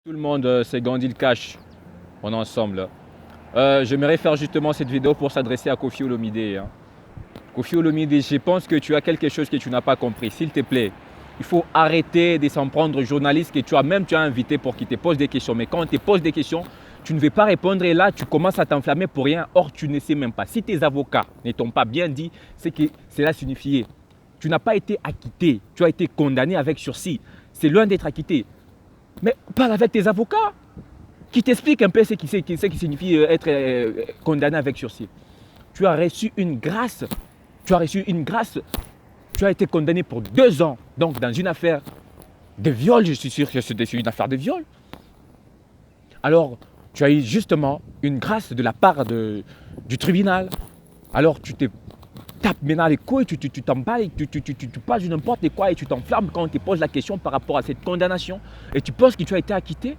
Tout le monde, c'est Gandhi le Cash. On est ensemble. J'aimerais faire justement cette vidéo pour s'adresser à Koffi Olomidé, hein. Koffi Olomidé, je pense que tu as quelque chose que tu n'as pas compris. S'il te plaît, il faut arrêter de s'en prendre aux journalistes que tu as invité pour qu'ils te posent des questions. Mais quand on te pose des questions, tu ne veux pas répondre et là, tu commences à t'enflammer pour rien. Or, tu ne sais même pas. Si tes avocats ne t'ont pas bien dit, c'est que cela signifie tu n'as pas été acquitté. Tu as été condamné avec sursis. C'est loin d'être acquitté. Mais parle avec tes avocats qui t'expliquent un peu ce qui signifie être condamné avec sursis. Tu as reçu une grâce. Tu as reçu une grâce. Tu as été condamné pour 2 ans. Donc, dans une affaire de viol, je suis sûr que c'est une affaire de viol. Alors, tu as eu justement une grâce de la part du tribunal. Alors, tu te tapes maintenant les couilles, tu t'emballes, tu passes n'importe quoi et tu t'enflammes quand on te pose la question par rapport à cette condamnation. Et tu penses que tu as été acquitté?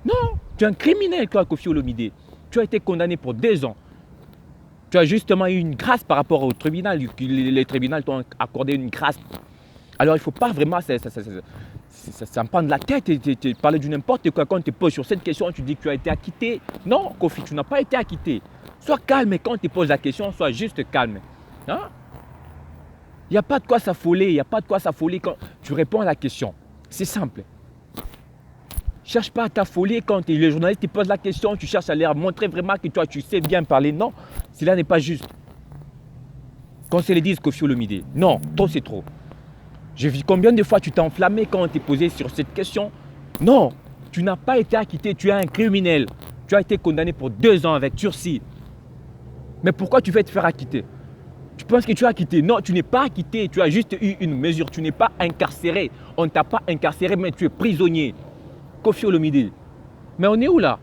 Non, tu es un criminel, toi, Koffi Olomidé. Tu as été condamné pour 2 ans. Tu as justement eu une grâce par rapport au tribunal. Les tribunaux t'ont accordé une grâce. Alors, il ne faut pas vraiment s'en prendre la tête et parler du n'importe quoi. Quand on te pose sur cette question, tu dis que tu as été acquitté. Non, Koffi, tu n'as pas été acquitté. Sois calme quand on te pose la question, sois juste calme. Hein? Il n'y a pas de quoi s'affoler, il n'y a pas de quoi s'affoler quand tu réponds à la question. C'est simple. Cherche pas à t'affoler quand les journalistes te posent la question, tu cherches à leur montrer vraiment que toi tu sais bien parler. Non, cela n'est pas juste. Quand se le disent Koffi Olomidé, non, trop c'est trop. J'ai vu combien de fois tu t'es enflammé quand on t'est posé sur cette question. Non, tu n'as pas été acquitté, tu es un criminel. Tu as été condamné pour 2 ans avec sursis. Mais pourquoi tu veux te faire acquitter? Tu penses que tu es acquitté? Non, tu n'es pas acquitté. Tu as juste eu une mesure. Tu n'es pas incarcéré. On ne t'a pas incarcéré, mais tu es prisonnier. Koffi Olomidé. Mais on est où là?